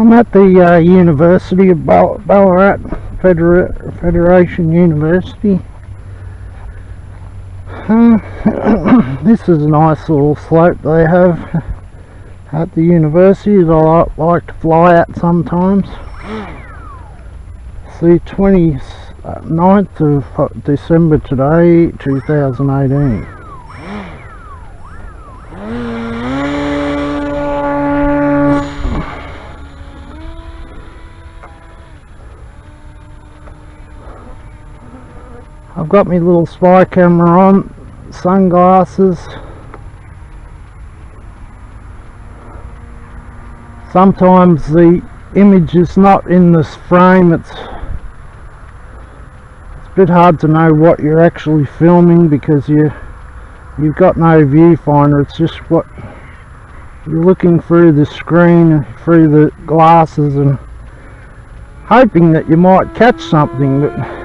I'm at the University of Ballarat, Federation University. This is a nice little slope they have at the university that I like to fly at sometimes. It's the 29th of December today, 2018. I've got my little spy camera on, sunglasses. Sometimes the image is not in this frame, it's a bit hard to know what you're actually filming because you've got no viewfinder. It's just what you're looking through the screen, through the glasses, and hoping that you might catch something. But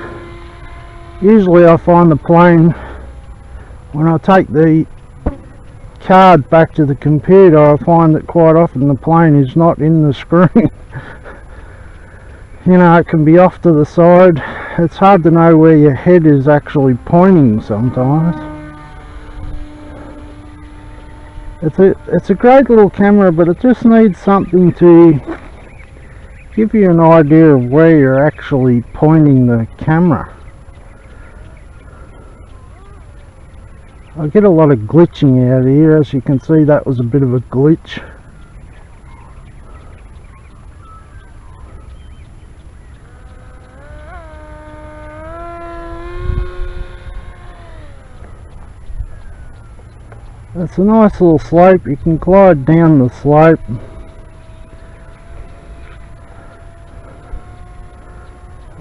usually I find the plane, when I take the card back to the computer, I find that quite often the plane is not in the screen. You know, it can be off to the side. It's hard to know where your head is actually pointing sometimes. It's a great little camera, but it just needs something to give you an idea of where you're actually pointing the camera. I get a lot of glitching out here. As you can see, that was a bit of a glitch. It's a nice little slope. You can glide down the slope.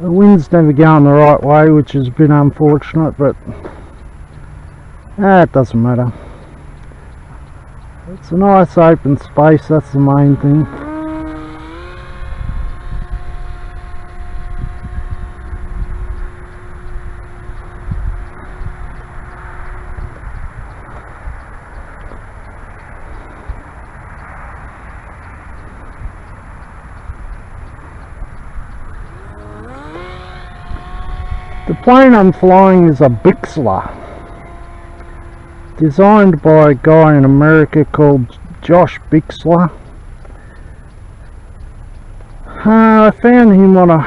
The wind's never going the right way, which is a bit unfortunate, but it doesn't matter. It's a nice open space, that's the main thing. The plane I'm flying is a Bixler, designed by a guy in America called Josh Bixler. I found him on a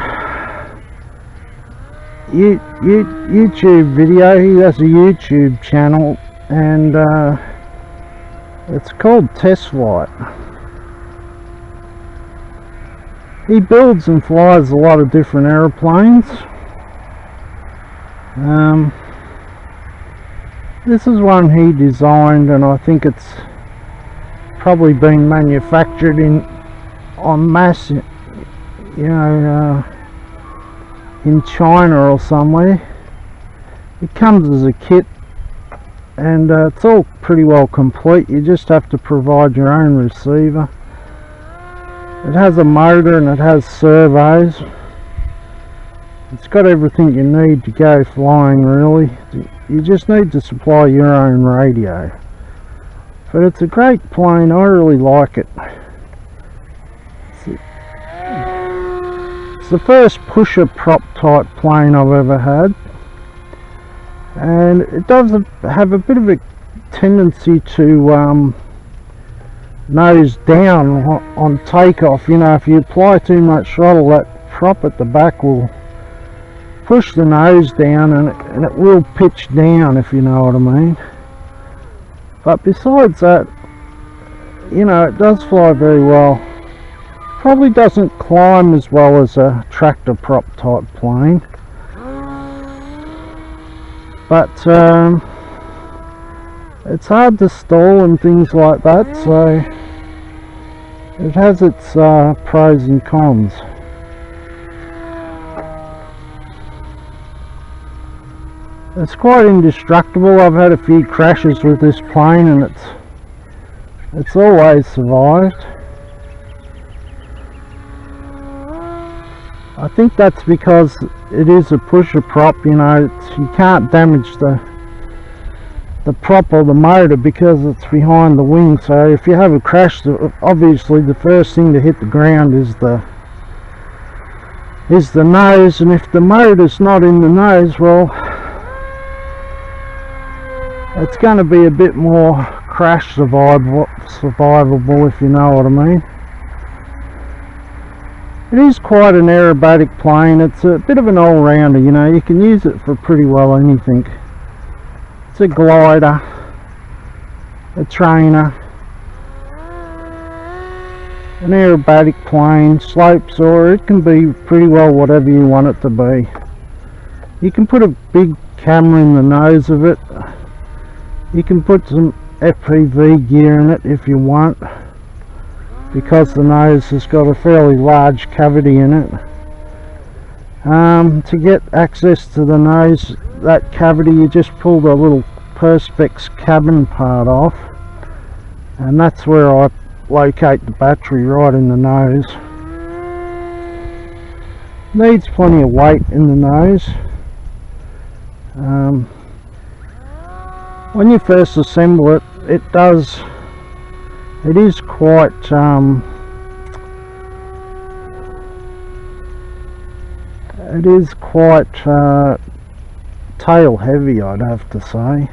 YouTube video. He has a YouTube channel, and it's called Test Flight. He builds and flies a lot of different aeroplanes. This is one he designed, and I think it's probably been manufactured en masse, you know, in China or somewhere. It comes as a kit, and it's all pretty well complete. You just have to provide your own receiver. It has a motor and it has servos. It's got everything you need to go flying, really. You just need to supply your own radio. But it's a great plane. I really like it. It's the first pusher prop type plane I've ever had. And it does have a bit of a tendency to nose down on takeoff. You know, if you apply too much throttle, that prop at the back will push the nose down, and it will pitch down, if you know what I mean. But besides that, you know, it does fly very well. Probably doesn't climb as well as a tractor prop type plane, but it's hard to stall and things like that, so it has its pros and cons. It's quite indestructible. I've had a few crashes with this plane, and it's always survived. I think that's because it is a pusher prop. You know, you can't damage the prop of the motor because it's behind the wing. So if you have a crash, obviously the first thing to hit the ground is the nose, and if the motor's not in the nose, well, it's going to be a bit more crash survivable, if you know what I mean. It is quite an aerobatic plane. It's a bit of an all-rounder, you know. You can use it for pretty well anything. It's a glider, a trainer, an aerobatic plane, slopes, or it can be pretty well whatever you want it to be. You can put a big camera in the nose of it. You can put some FPV gear in it if you want, because the nose has got a fairly large cavity in it. To get access to the nose, that cavity, you just pull the little perspex cabin part off, and that's where I locate the battery, right in the nose. Needs plenty of weight in the nose. When you first assemble it, it is quite tail heavy, I'd have to say.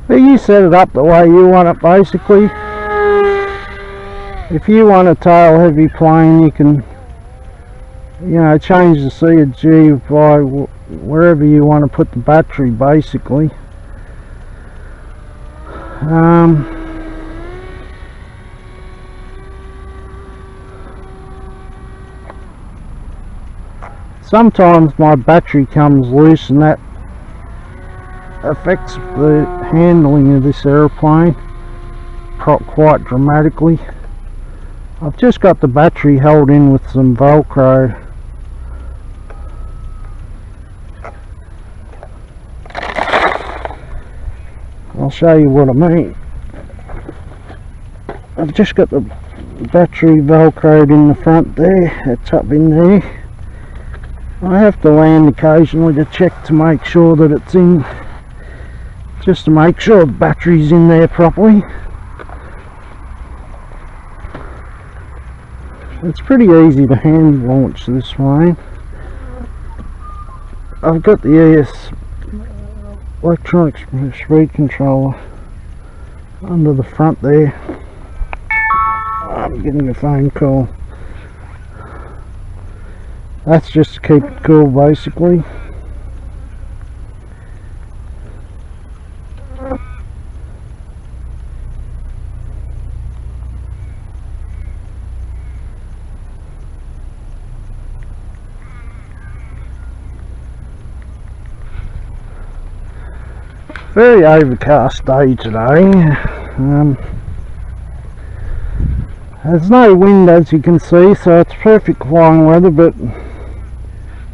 But you set it up the way you want it, basically. If you want a tail heavy plane, you can, you know, change the C or G by wherever you want to put the battery, basically. Sometimes my battery comes loose, and that affects the handling of this aeroplane quite dramatically. I've just got the battery held in with some Velcro. I'll show you what I mean. I've just got the battery Velcroed in the front there. It's up in there. I have to land occasionally to check to make sure that it's in, just to make sure the battery's in there properly. It's pretty easy to hand launch this plane. I've got the ES electronic speed controller under the front there. I'm getting a phone call. That's just to keep it cool, basically. Very overcast day today. There's no wind, as you can see, so it's perfect flying weather, but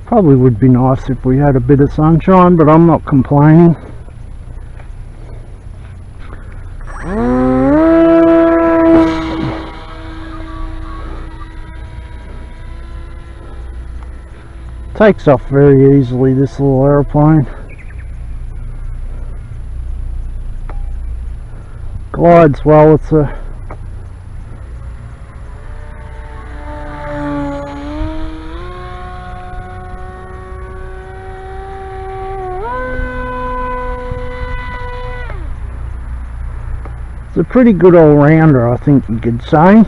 probably would be nice if we had a bit of sunshine, but I'm not complaining. Takes off very easily, this little aeroplane. Glides well. It's a pretty good all-rounder, I think you could say.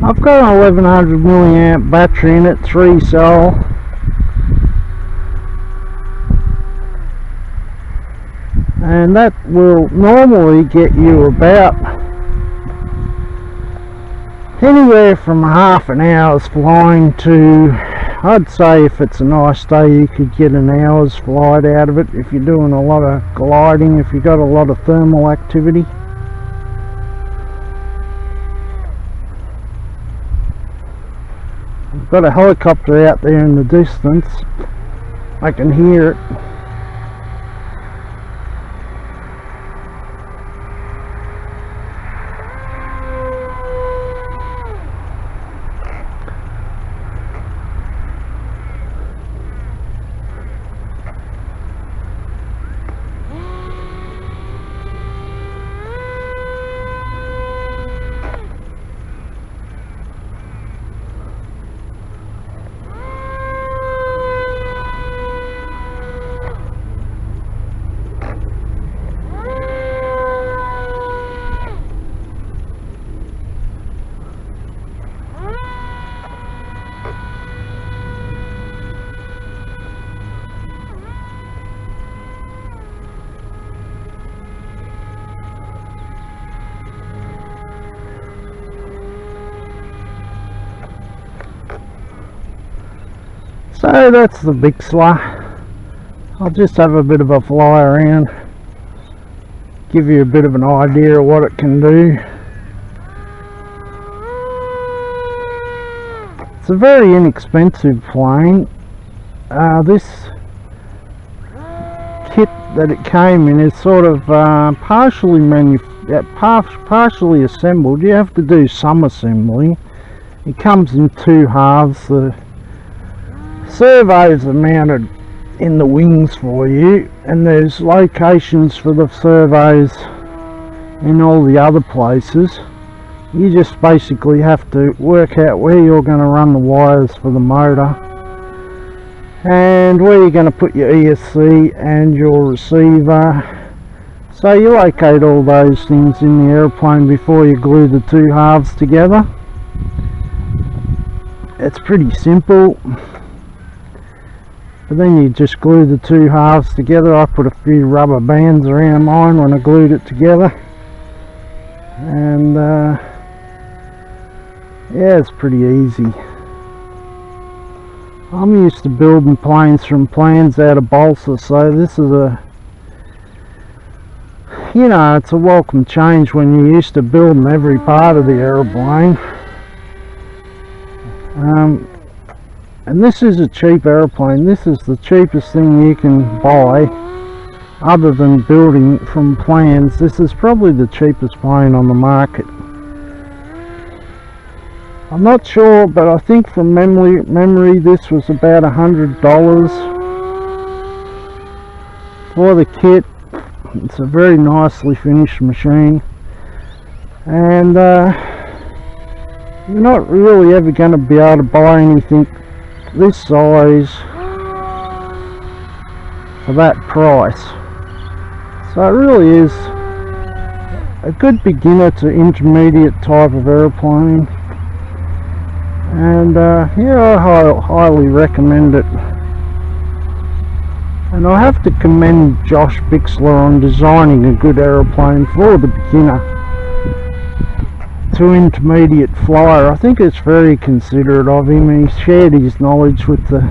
I've got an 1100 milliamp battery in it, 3 cell. And that will normally get you about anywhere from half an hour's flying to, I'd say if it's a nice day you could get an hour's flight out of it if you're doing a lot of gliding, if you've got a lot of thermal activity. I've got a helicopter out there in the distance. I can hear it. So that's the Bixler. I'll just have a bit of a fly around, give you a bit of an idea of what it can do. It's a very inexpensive plane. This kit that it came in is sort of partially assembled. You have to do some assembly. It comes in two halves. The servos are mounted in the wings for you, and there's locations for the servos in all the other places. You just basically have to work out where you're going to run the wires for the motor and where you're going to put your ESC and your receiver. So you locate all those things in the aeroplane before you glue the two halves together. It's pretty simple. But then you just glue the two halves together. I put a few rubber bands around mine when I glued it together. And yeah, it's pretty easy. I'm used to building planes from plans out of balsa, so this is a, you know, it's a welcome change when you're used to building every part of the aeroplane. And this is a cheap aeroplane. This is the cheapest thing you can buy other than building from plans. This is probably the cheapest plane on the market. I'm not sure, but I think from memory this was about $100 for the kit. It's a very nicely finished machine, and you're not really ever going to be able to buy anything this size for that price. So it really is a good beginner to intermediate type of aeroplane, and yeah, I highly recommend it. And I have to commend Josh Bixler on designing a good aeroplane for the beginner to intermediate flyer. I think it's very considerate of him. He shared his knowledge with the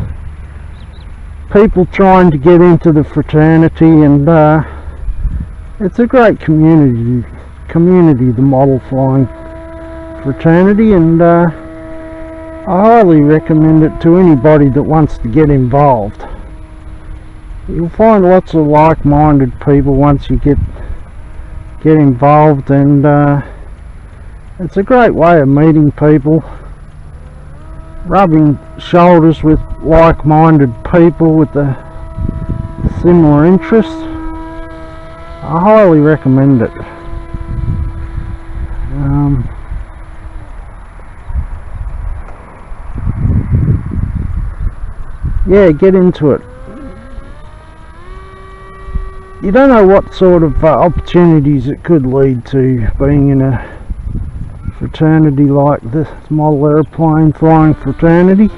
people trying to get into the fraternity, and it's a great community, the model flying fraternity, and I highly recommend it to anybody that wants to get involved. You'll find lots of like-minded people once you get involved, and it's a great way of meeting people, rubbing shoulders with like-minded people with a similar interests. I highly recommend it. Yeah, get into it. You don't know what sort of opportunities it could lead to, being in a fraternity like this model aeroplane flying fraternity.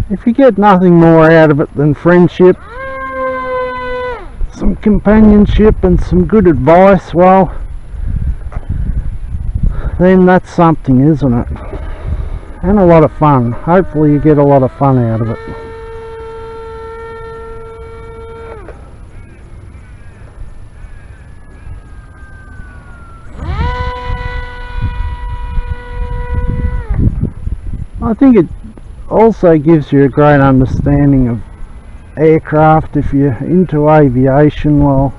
If you get nothing more out of it than friendship, some companionship and some good advice, well, then that's something, isn't it? And a lot of fun. Hopefully you get a lot of fun out of it. I think it also gives you a great understanding of aircraft. If you're into aviation, well,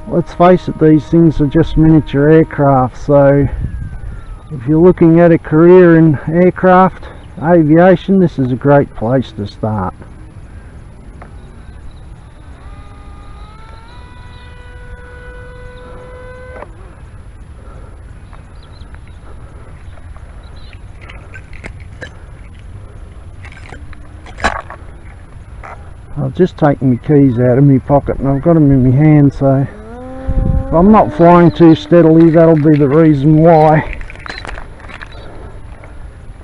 let's face it, these things are just miniature aircraft, so if you're looking at a career in aircraft aviation, this is a great place to start. I've just taken my keys out of my pocket and I've got them in my hand, so if I'm not flying too steadily, that'll be the reason why.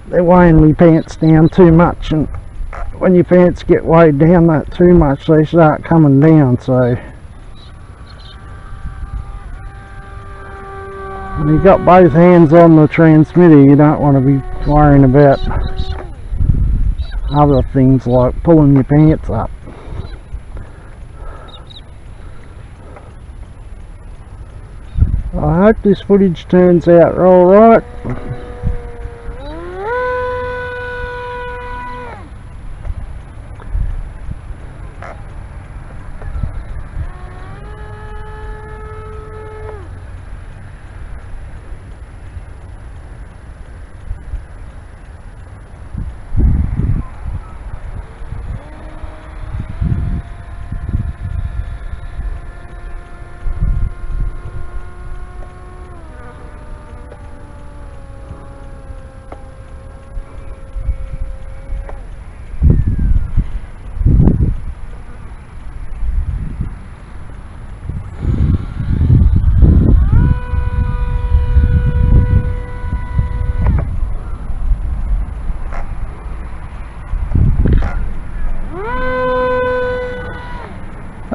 They're weighing my pants down too much, and when your pants get weighed down that too much, they start coming down. So when you've got both hands on the transmitter, you don't want to be worrying about other things like pulling your pants up. I hope this footage turns out alright.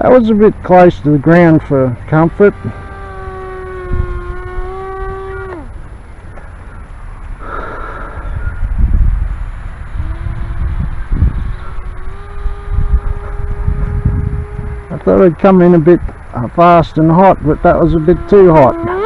That was a bit close to the ground for comfort. I thought it'd come in a bit fast and hot, but that was a bit too hot.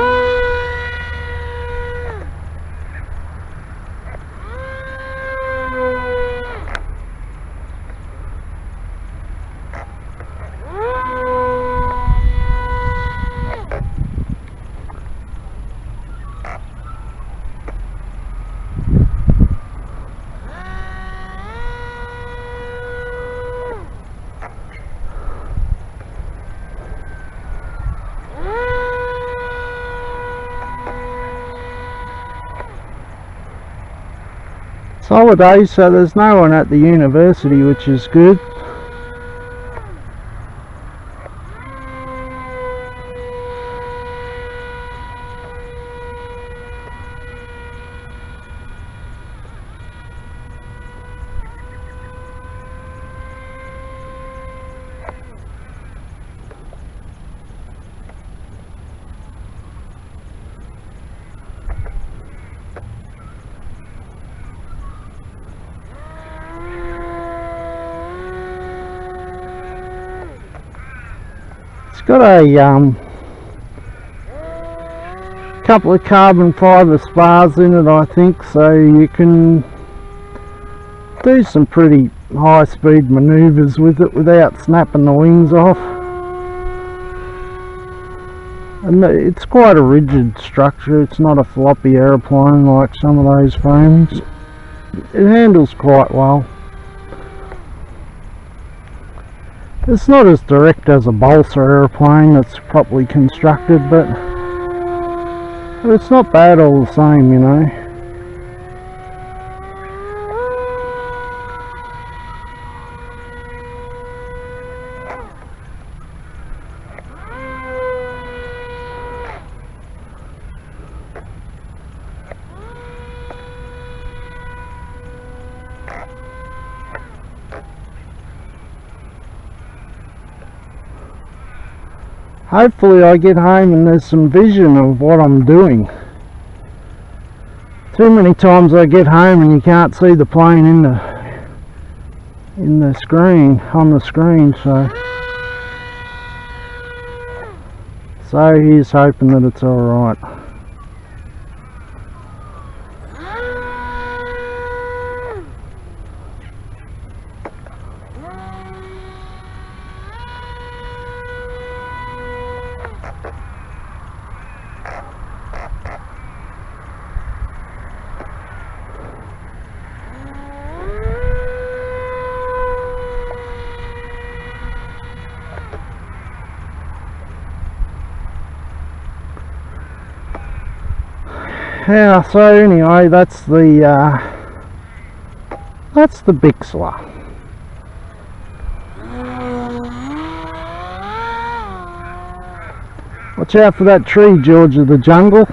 It's holidays, so there's no one at the university, which is good. It's got a couple of carbon fibre spars in it, I think, so you can do some pretty high speed manoeuvres with it without snapping the wings off. And it's quite a rigid structure, it's not a floppy aeroplane like some of those foams. It handles quite well. It's not as direct as a balsa aeroplane that's properly constructed, but it's not bad all the same, you know. Hopefully I get home and there's some vision of what I'm doing. Too many times I get home and you can't see the plane in the screen, on the screen, so he's hoping that it's alright. Yeah, so anyway, that's the Bixler. Watch out for that tree, George of the Jungle.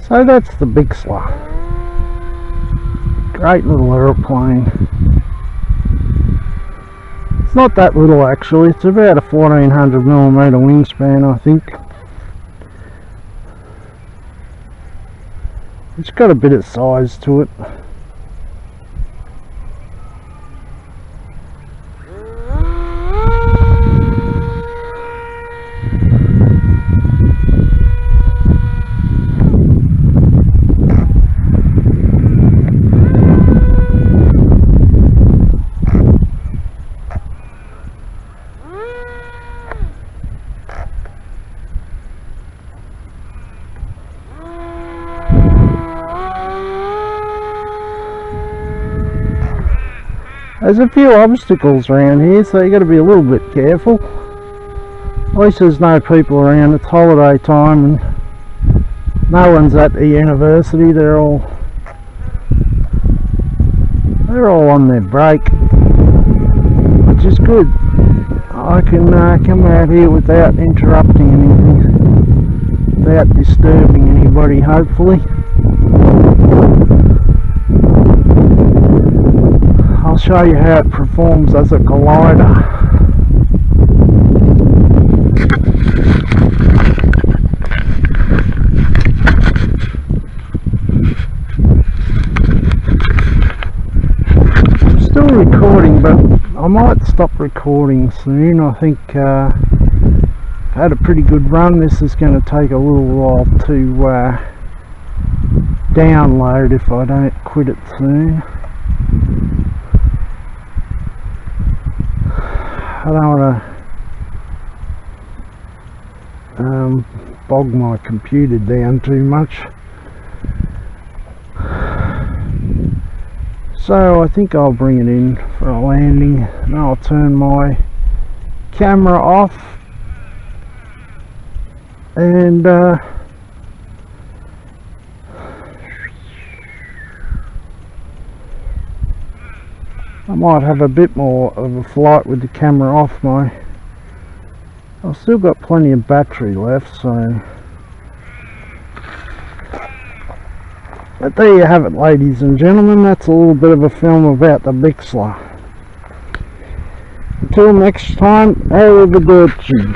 So that's the Bixler. Great little aeroplane. It's not that little actually, it's about a 1400mm wingspan, I think. It's got a bit of size to it. There's a few obstacles around here, so you got to be a little bit careful. At least there's no people around. It's holiday time and no one's at the university. They're all on their break, which is good. I can come out here without interrupting anything, without disturbing anybody, hopefully. I'll show you how it performs as a glider. I'm still recording, but I might stop recording soon. I think I've had a pretty good run. This is going to take a little while to download if I don't quit it soon. I don't want to bog my computer down too much. So I think I'll bring it in for a landing and I'll turn my camera off and I might have a bit more of a flight with the camera off. I've still got plenty of battery left, so. But there you have it, ladies and gentlemen. That's a little bit of a film about the Bixler. Until next time, arrivederci.